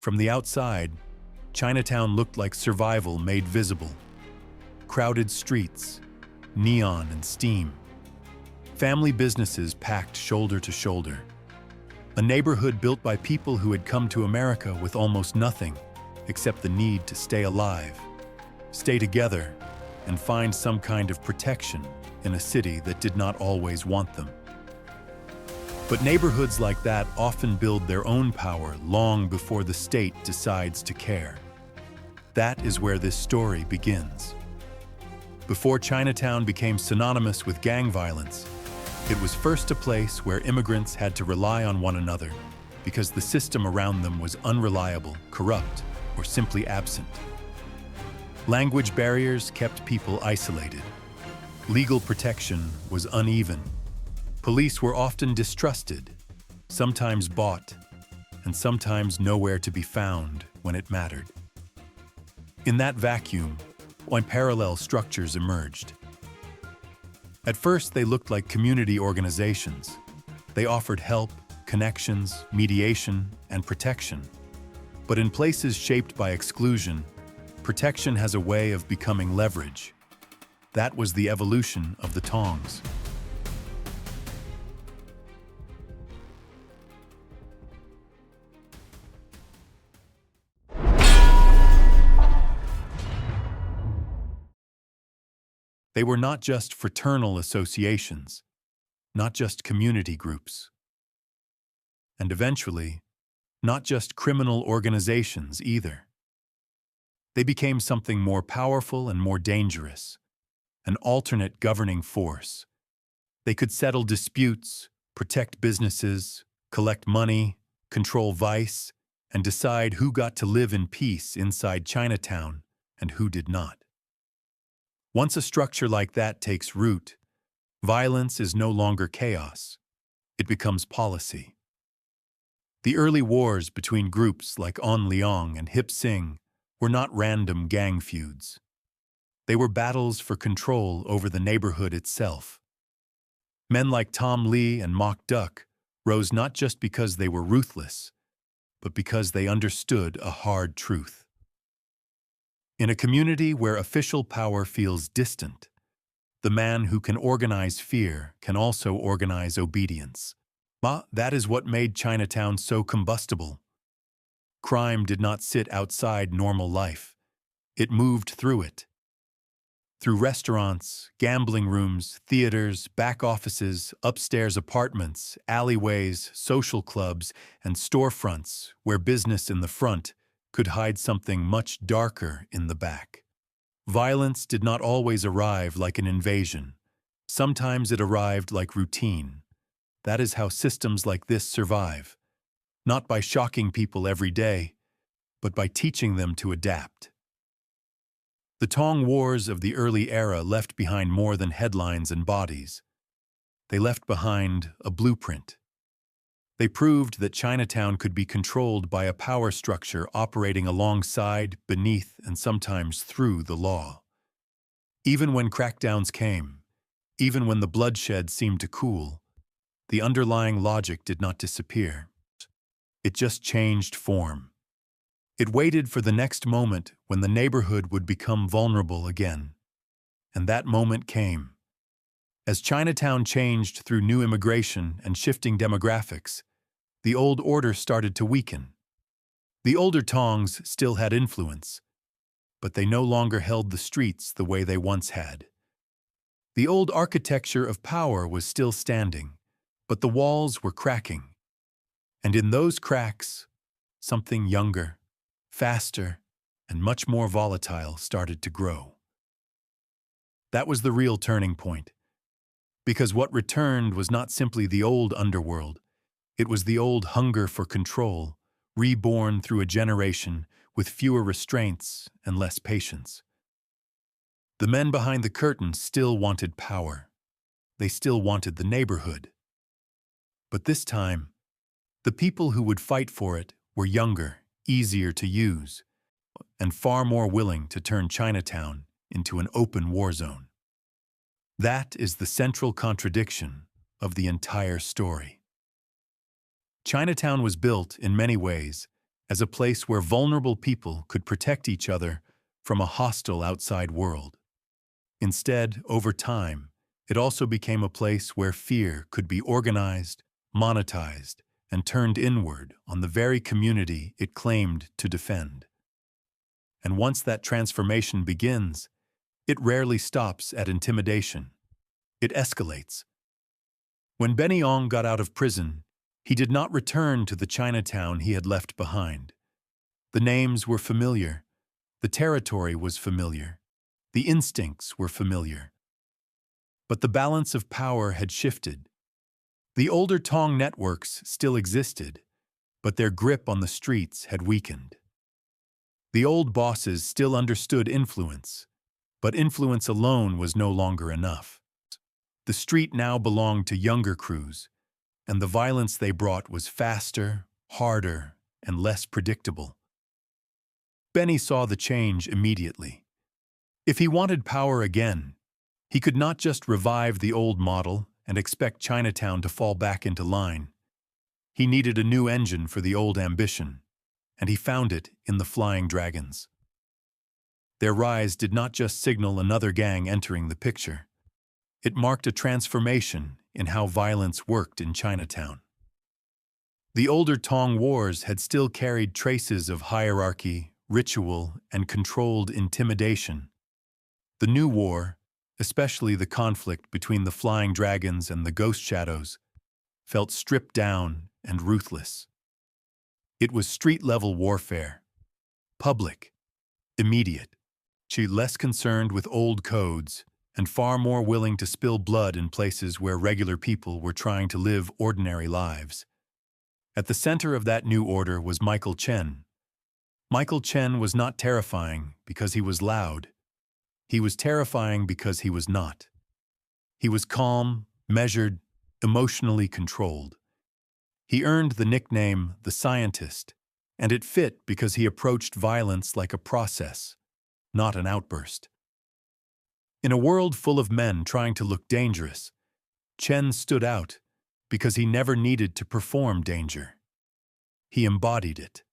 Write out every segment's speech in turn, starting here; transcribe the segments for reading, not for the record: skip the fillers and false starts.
From the outside, Chinatown looked like survival made visible. Crowded streets, neon and steam. Family businesses packed shoulder to shoulder. A neighborhood built by people who had come to America with almost nothing except the need to stay alive, stay together, and find some kind of protection in a city that did not always want them. But neighborhoods like that often build their own power long before the state decides to care. That is where this story begins. Before Chinatown became synonymous with gang violence, it was first a place where immigrants had to rely on one another because the system around them was unreliable, corrupt, or simply absent. Language barriers kept people isolated. Legal protection was uneven. Police were often distrusted, sometimes bought, and sometimes nowhere to be found when it mattered. In that vacuum, parallel structures emerged. At first, they looked like community organizations. They offered help, connections, mediation, and protection. But in places shaped by exclusion, protection has a way of becoming leverage. That was the evolution of the Tongs. They were not just fraternal associations, not just community groups, and eventually, not just criminal organizations either. They became something more powerful and more dangerous, an alternate governing force. They could settle disputes, protect businesses, collect money, control vice, and decide who got to live in peace inside Chinatown and who did not. Once a structure like that takes root, violence is no longer chaos. It becomes policy. The early wars between groups like On Leong and Hip Sing were not random gang feuds. They were battles for control over the neighborhood itself. Men like Tom Lee and Mok Duck rose not just because they were ruthless, but because they understood a hard truth. In a community where official power feels distant, the man who can organize fear can also organize obedience. That is what made Chinatown so combustible. Crime did not sit outside normal life. It moved through it. Through restaurants, gambling rooms, theaters, back offices, upstairs apartments, alleyways, social clubs, and storefronts where business in the front could hide something much darker in the back. Violence did not always arrive like an invasion. Sometimes it arrived like routine. That is how systems like this survive, not by shocking people every day, but by teaching them to adapt. The Tong Wars of the early era left behind more than headlines and bodies. They left behind a blueprint. They proved that Chinatown could be controlled by a power structure operating alongside, beneath, and sometimes through the law. Even when crackdowns came, even when the bloodshed seemed to cool, the underlying logic did not disappear. It just changed form. It waited for the next moment when the neighborhood would become vulnerable again. And that moment came. As Chinatown changed through new immigration and shifting demographics, the old order started to weaken. The older Tongs still had influence, but they no longer held the streets the way they once had. The old architecture of power was still standing, but the walls were cracking. And in those cracks, something younger, faster, and much more volatile started to grow. That was the real turning point. Because what returned was not simply the old underworld, it was the old hunger for control, reborn through a generation with fewer restraints and less patience. The men behind the curtain still wanted power. They still wanted the neighborhood. But this time, the people who would fight for it were younger, easier to use, and far more willing to turn Chinatown into an open war zone. That is the central contradiction of the entire story. Chinatown was built, in many ways, as a place where vulnerable people could protect each other from a hostile outside world. Instead, over time, it also became a place where fear could be organized, monetized, and turned inward on the very community it claimed to defend. And once that transformation begins, it rarely stops at intimidation. It escalates. When Benny Ong got out of prison, he did not return to the Chinatown he had left behind. The names were familiar. The territory was familiar. The instincts were familiar. But the balance of power had shifted. The older Tong networks still existed, but their grip on the streets had weakened. The old bosses still understood influence, but influence alone was no longer enough. The street now belonged to younger crews, and the violence they brought was faster, harder, and less predictable. Benny saw the change immediately. If he wanted power again, he could not just revive the old model and expect Chinatown to fall back into line. He needed a new engine for the old ambition, and he found it in the Flying Dragons. Their rise did not just signal another gang entering the picture. It marked a transformation in how violence worked in Chinatown. The older Tong wars had still carried traces of hierarchy, ritual, and controlled intimidation. The new war, especially the conflict between the Flying Dragons and the Ghost Shadows, felt stripped down and ruthless. It was street-level warfare, public, immediate, less concerned with old codes and far more willing to spill blood in places where regular people were trying to live ordinary lives. At the center of that new order was Chen. Chen was not terrifying because he was loud. He was terrifying because he was not. He was calm, measured, emotionally controlled. He earned the nickname the Scientist, and it fit because he approached violence like a process, not an outburst. In a world full of men trying to look dangerous, Chen stood out because he never needed to perform danger. He embodied it.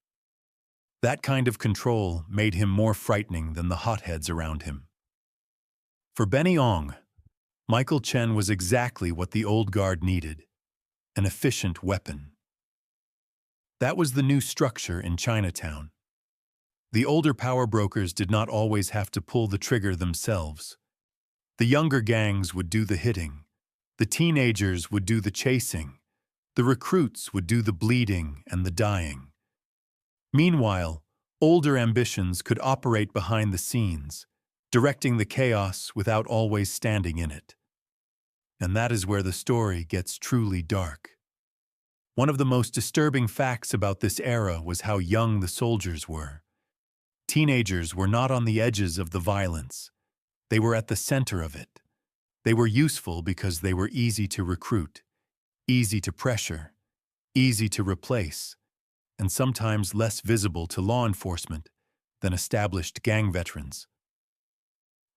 That kind of control made him more frightening than the hotheads around him. For Benny Ong, Chen was exactly what the old guard needed, an efficient weapon. That was the new structure in Chinatown. The older power brokers did not always have to pull the trigger themselves. The younger gangs would do the hitting. The teenagers would do the chasing. The recruits would do the bleeding and the dying. Meanwhile, older ambitions could operate behind the scenes, directing the chaos without always standing in it. And that is where the story gets truly dark. One of the most disturbing facts about this era was how young the soldiers were. Teenagers were not on the edges of the violence. They were at the center of it. They were useful because they were easy to recruit, easy to pressure, easy to replace, and sometimes less visible to law enforcement than established gang veterans.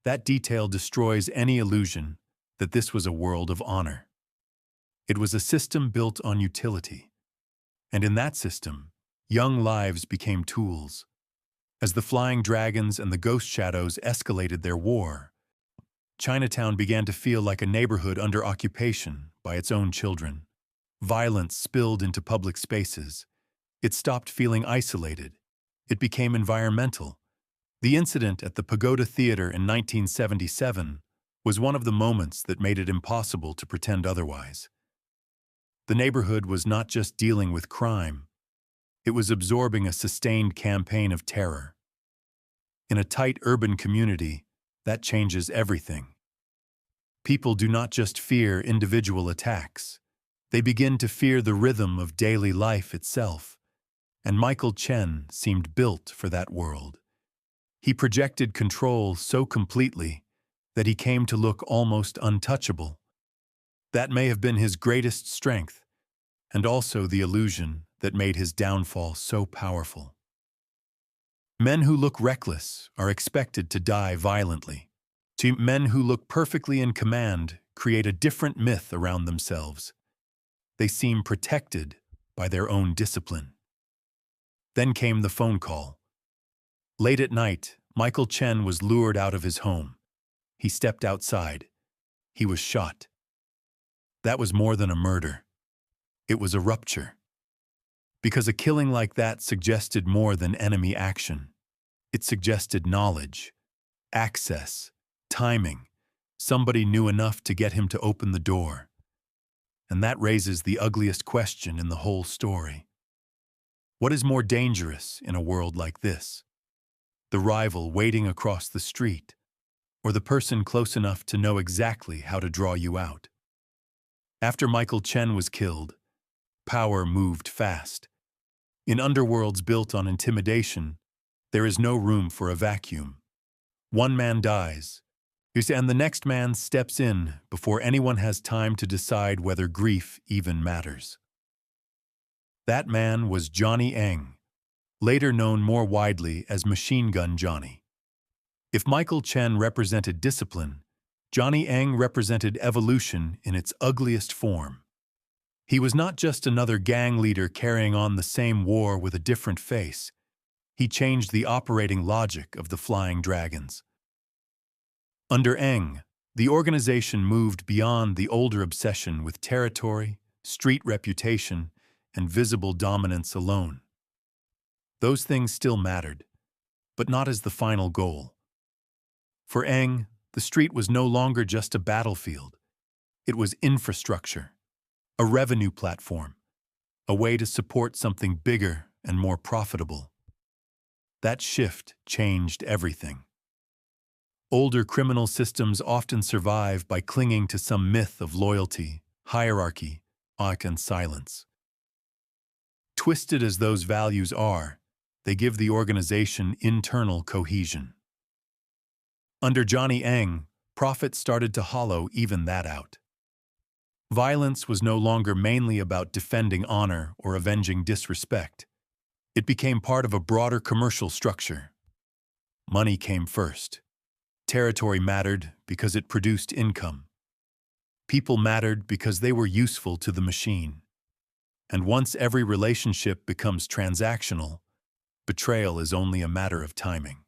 That detail destroys any illusion that this was a world of honor. It was a system built on utility. And in that system, young lives became tools. As the Flying Dragons and the Ghost Shadows escalated their war, Chinatown began to feel like a neighborhood under occupation by its own children. Violence spilled into public spaces. It stopped feeling isolated. It became environmental. The incident at the Pagoda Theater in 1977 was one of the moments that made it impossible to pretend otherwise. The neighborhood was not just dealing with crime. It was absorbing a sustained campaign of terror. In a tight urban community, that changes everything. People do not just fear individual attacks. They begin to fear the rhythm of daily life itself. And Chen seemed built for that world. He projected control so completely that he came to look almost untouchable. That may have been his greatest strength, and also the illusion that made his downfall so powerful. Men who look reckless are expected to die violently. Men who look perfectly in command create a different myth around themselves. They seem protected by their own discipline. Then came the phone call. Late at night, Michael Chen was lured out of his home. He stepped outside. He was shot. That was more than a murder. It was a rupture. Because a killing like that suggested more than enemy action. It suggested knowledge, access, timing. Somebody knew enough to get him to open the door. And that raises the ugliest question in the whole story. What is more dangerous in a world like this? The rival waiting across the street, or the person close enough to know exactly how to draw you out? After Michael Chen was killed, power moved fast. In underworlds built on intimidation, there is no room for a vacuum. One man dies, and the next man steps in before anyone has time to decide whether grief even matters. That man was Johnny Eng, later known more widely as Machine Gun Johnny. If Michael Chen represented discipline, Johnny Eng represented evolution in its ugliest form. He was not just another gang leader carrying on the same war with a different face. He changed the operating logic of the Flying Dragons. Under Eng, the organization moved beyond the older obsession with territory, street reputation, and visible dominance alone. Those things still mattered, but not as the final goal. For Eng, the street was no longer just a battlefield. It was infrastructure, a revenue platform, a way to support something bigger and more profitable. That shift changed everything. Older criminal systems often survive by clinging to some myth of loyalty, hierarchy, and silence. Twisted as those values are, they give the organization internal cohesion. Under Johnny Eng, profit started to hollow even that out. Violence was no longer mainly about defending honor or avenging disrespect. It became part of a broader commercial structure. Money came first. Territory mattered because it produced income. People mattered because they were useful to the machine. And once every relationship becomes transactional, betrayal is only a matter of timing.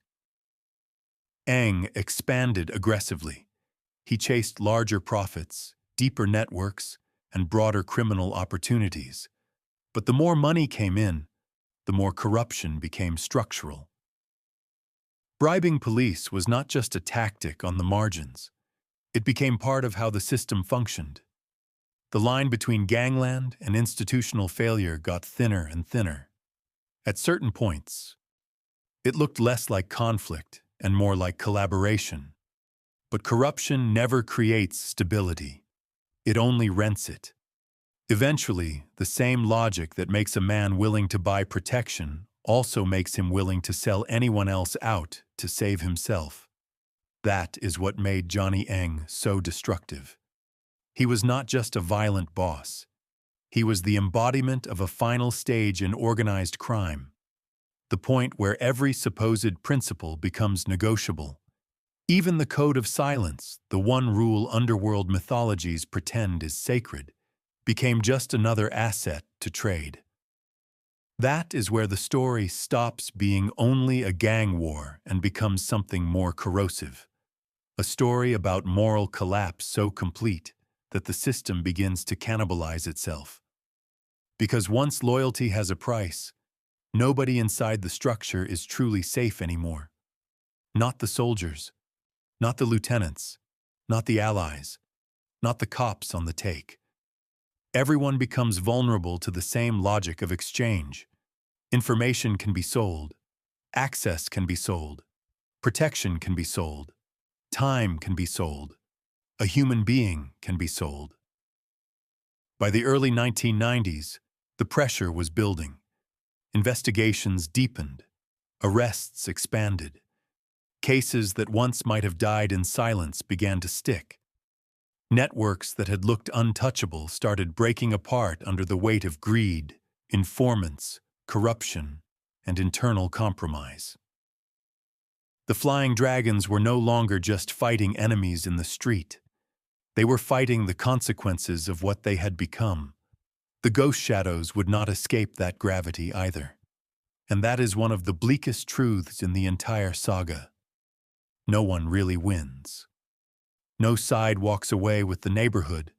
Eng expanded aggressively. He chased larger profits, deeper networks, and broader criminal opportunities. But the more money came in, the more corruption became structural. Bribing police was not just a tactic on the margins. It became part of how the system functioned. The line between gangland and institutional failure got thinner and thinner. At certain points, it looked less like conflict and more like collaboration. But corruption never creates stability. It only rents it. Eventually, the same logic that makes a man willing to buy protection also makes him willing to sell anyone else out to save himself. That is what made Johnny Eng so destructive. He was not just a violent boss. He was the embodiment of a final stage in organized crime, the point where every supposed principle becomes negotiable. Even the code of silence, the one rule underworld mythologies pretend is sacred, became just another asset to trade. That is where the story stops being only a gang war and becomes something more corrosive. A story about moral collapse so complete that the system begins to cannibalize itself. Because once loyalty has a price, nobody inside the structure is truly safe anymore. Not the soldiers, not the lieutenants, not the allies, not the cops on the take. Everyone becomes vulnerable to the same logic of exchange. Information can be sold, access can be sold, protection can be sold, time can be sold, a human being can be sold. By the early 1990s, the pressure was building. Investigations deepened, arrests expanded. Cases that once might have died in silence began to stick. Networks that had looked untouchable started breaking apart under the weight of greed, informants, corruption, and internal compromise. The Flying Dragons were no longer just fighting enemies in the street. They were fighting the consequences of what they had become. The ghost shadows would not escape that gravity either. And that is one of the bleakest truths in the entire saga. No one really wins. No side walks away with the neighborhood,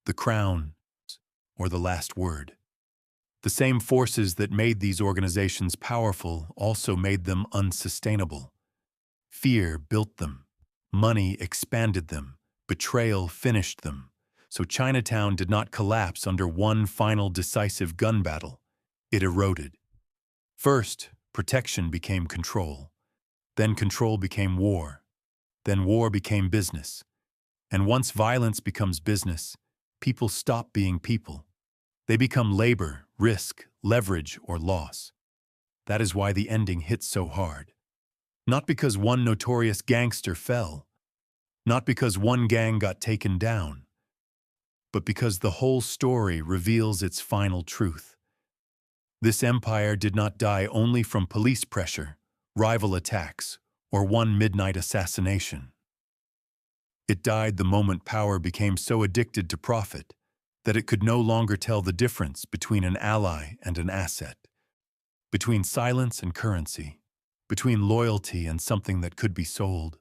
the crown, or the last word. The same forces that made these organizations powerful also made them unsustainable. Fear built them. Money expanded them. Betrayal finished them. So Chinatown did not collapse under one final decisive gun battle. It eroded. First, protection became control. Then control became war. Then war became business. And once violence becomes business, people stop being people. They become labor, risk, leverage, or loss. That is why the ending hits so hard. Not because one notorious gangster fell, not because one gang got taken down, but because the whole story reveals its final truth. This empire did not die only from police pressure, rival attacks, or one midnight assassination. It died the moment power became so addicted to profit that it could no longer tell the difference between an ally and an asset, between silence and currency, between loyalty and something that could be sold.